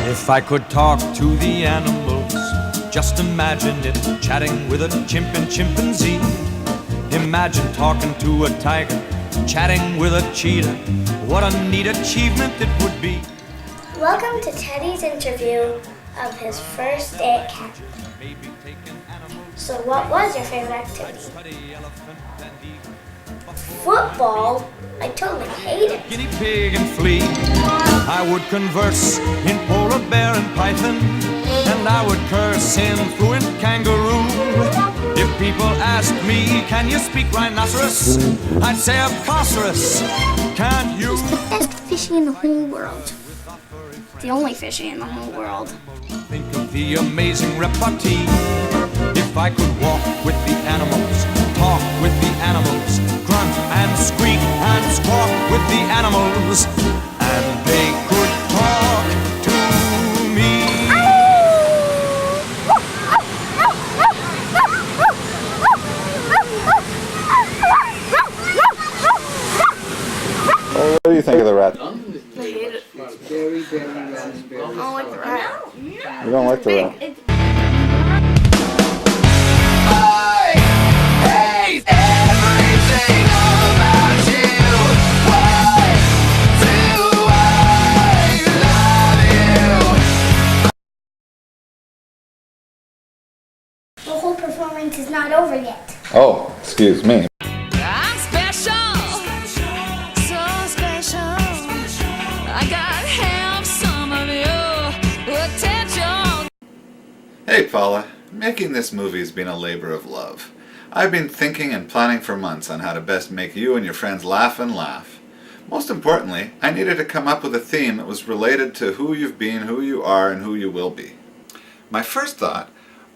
If I could talk to the animals, just imagine it, chatting with a chimpanzee. Imagine talking to a tiger, chatting with a cheetah. What a neat achievement it would be. Welcome to Teddy's interview of his first day at camp. So what was your favorite activity? Football? I totally hate it. Guinea pig and flea. I would converse in polar bear and python, and I would curse in fluent kangaroo. If people asked me, can you speak rhinoceros? I'd say preposterous. Can't you? It's the best fishing in the whole world. The only fishing in the whole world. Think of the amazing repartee. If I could walk with the animals, talk with the animals, grunt and squeak and squawk with the animals, and they could talk to me. Well, what do you think of the rat? I hate it. I don't like the rat. You don't like the rat? The whole performance is not over yet. Oh, excuse me. I'm special, so special. I gotta have some of your attention. Hey Paula, making this movie has been a labor of love. I've been thinking and planning for months on how to best make you and your friends laugh and laugh. Most importantly, I needed to come up with a theme that was related to who you've been, who you are, and who you will be. My first thought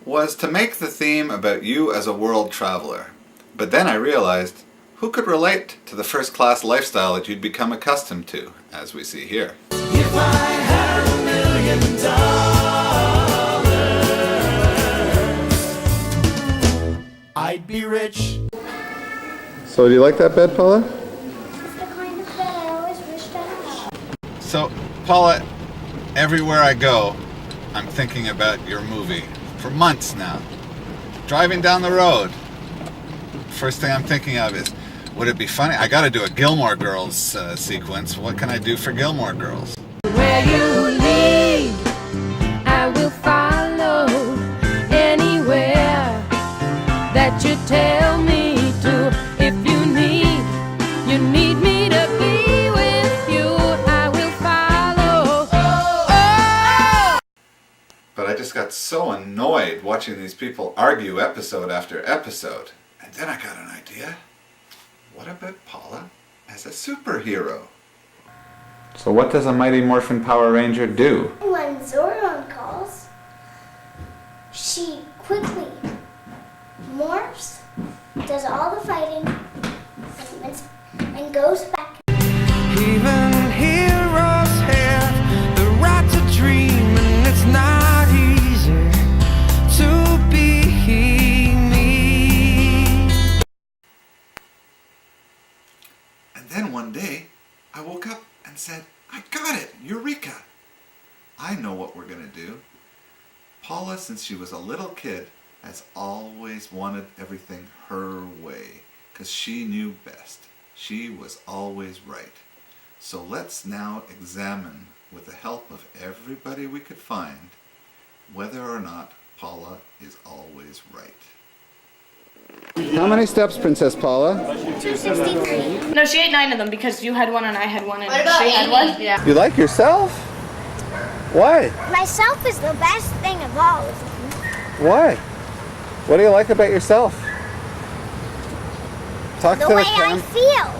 was to make the theme about you as a world traveler. But then I realized, who could relate to the first-class lifestyle that you'd become accustomed to, as we see here? If I had $1 million, I'd be rich. So do you like that bed, Paula? It's the kind of bed I always wished I had. So, Paula, everywhere I go, I'm thinking about your movie. For months now. Driving down the road, first thing I'm thinking of is, would it be funny? I gotta do a Gilmore Girls sequence. What can I do for Gilmore Girls? Where you lead, I will follow. Anywhere that you tell me to. If you need me to be with you, I will follow. Oh! But I just got so annoyed watching these people argue episode after episode. And then I got an idea. What about Paula as a superhero? So what does a Mighty Morphin Power Ranger do? When Zordon calls, she quickly morphs, does all the fighting, and goes back. Even heroes have the right to dream, and it's not easy to be me. And then one day, I woke up and said, I got it! Eureka! I know what we're gonna do. Paula, since she was a little kid, has always wanted everything her way, because she knew best. She was always right. So let's now examine, with the help of everybody we could find, whether or not Paula is always right. How many steps, Princess Paula? 263. No, she ate 9 of them because you had one and I had one and What about she had Amy? one. Yeah. You like yourself? Why? Myself is the best thing of all of them. Why? What do you like about yourself? Talk The to way the I camera. feel.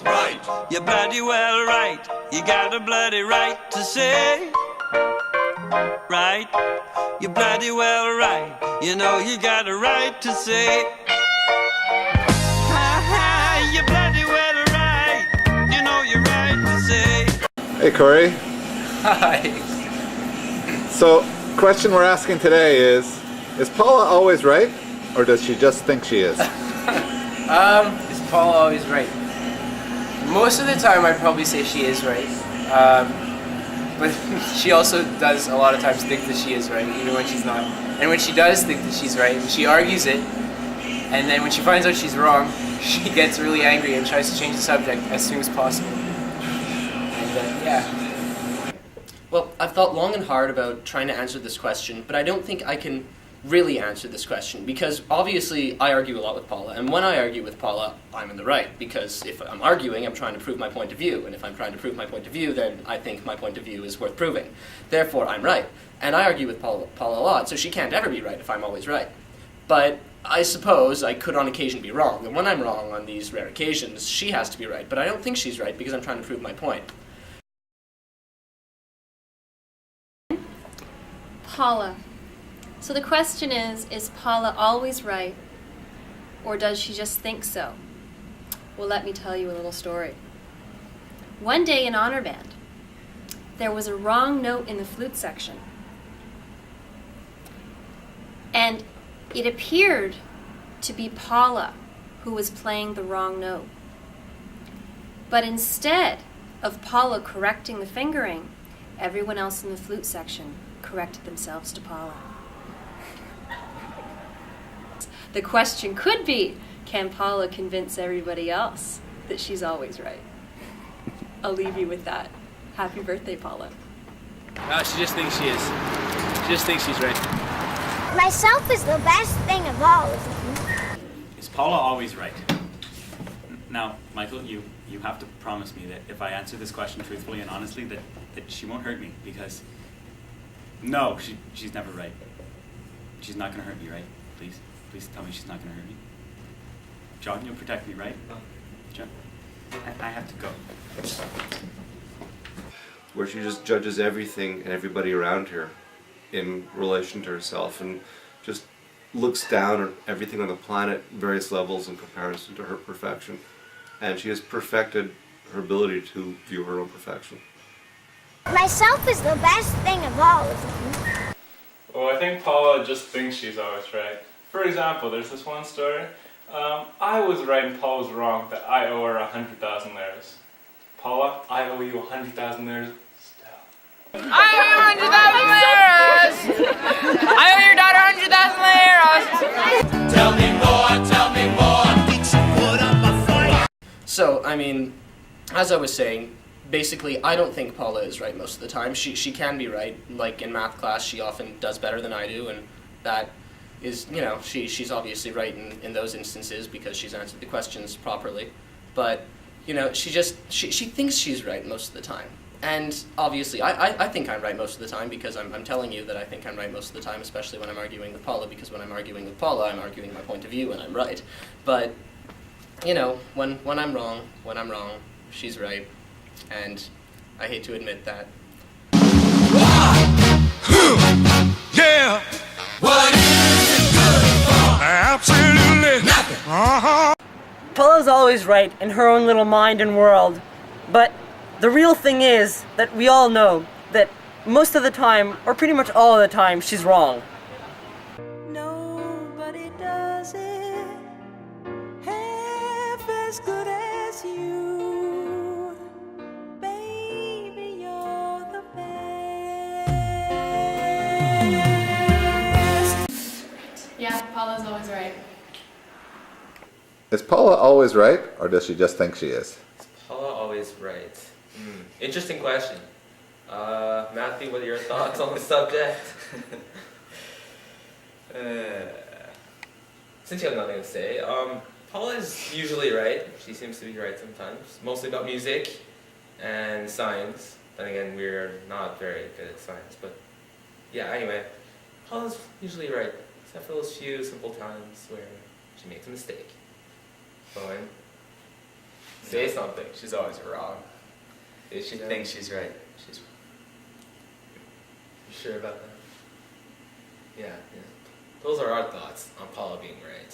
Right, you're bloody well right. You got a bloody right to say. Right, you're bloody well right. You know you got a right to say. You're bloody well right. You know you're right to say. Hey Corey. Hi. So, question we're asking today is Paula always right? Or does she just think she is? Is Paula always right? Most of the time I'd probably say she is right. But she also does a lot of times think that she is right, even when she's not. And when she does think that she's right, she argues it, and then when she finds out she's wrong, she gets really angry and tries to change the subject as soon as possible. And yeah. Well, I've thought long and hard about trying to answer this question, but I don't think I can really answer this question, because obviously I argue a lot with Paula, and when I argue with Paula, I'm in the right, because if I'm arguing, I'm trying to prove my point of view, and if I'm trying to prove my point of view, then I think my point of view is worth proving. Therefore, I'm right. And I argue with Paula a lot, so she can't ever be right if I'm always right. But I suppose I could on occasion be wrong, and when I'm wrong on these rare occasions, she has to be right, but I don't think she's right because I'm trying to prove my point. Paula. So the question is Paula always right, or does she just think so? Well, let me tell you a little story. One day in honor band, there was a wrong note in the flute section. And it appeared to be Paula who was playing the wrong note. But instead of Paula correcting the fingering, everyone else in the flute section corrected themselves to Paula. The question could be, can Paula convince everybody else that she's always right? I'll leave you with that. Happy birthday, Paula. She just thinks she is. She just thinks she's right. Myself is the best thing of all of them. Is Paula always right? Now, Michael, you have to promise me that if I answer this question truthfully and honestly, that she won't hurt me, because no, she's never right. She's not going to hurt me, right? Please? Please tell me she's not going to hurt me. John, you'll protect me, right? John, I have to go. Where she just judges everything and everybody around her in relation to herself, and just looks down on everything on the planet, various levels in comparison to her perfection. And she has perfected her ability to view her own perfection. Myself is the best thing of all of them. Well, I think Paula just thinks she's always right. For example, there's this one story. I was right and Paula was wrong that I owe her 100,000 liras. Paula, I owe you 100,000 liras still. I owe you 100,000 liras! I owe your daughter 100,000 liras! Tell me more, did you put up a fight? So, I mean, as I was saying, basically, I don't think Paula is right most of the time. She can be right. Like in math class, she often does better than I do, and that is, you know, she's obviously right in those instances because she's answered the questions properly. But, you know, she thinks she's right most of the time. And obviously, I think I'm right most of the time because I'm telling you that I think I'm right most of the time, especially when I'm arguing with Paula, because when I'm arguing with Paula, I'm arguing my point of view and I'm right. But, you know, when I'm wrong, she's right. And I hate to admit that. Yeah! What is it good for? Absolutely nothing. Paula's always right in her own little mind and world, but the real thing is that we all know that most of the time, or pretty much all of the time, she's wrong. Nobody does it half as good as you. Baby, you're the best. Yeah, Paula's always right. Is Paula always right, or does she just think she is? Is Paula always right? Interesting question. Matthew, what are your thoughts on the subject? Since you have nothing to say, Paula is usually right. She seems to be right sometimes. Mostly about music and science. Then again, we're not very good at science. But yeah, anyway, Paula's usually right. Except for those few simple times where she makes a mistake. Bowen, say something. She's always wrong. She thinks she's right. You sure about that? Yeah. Those are our thoughts on Paula being right.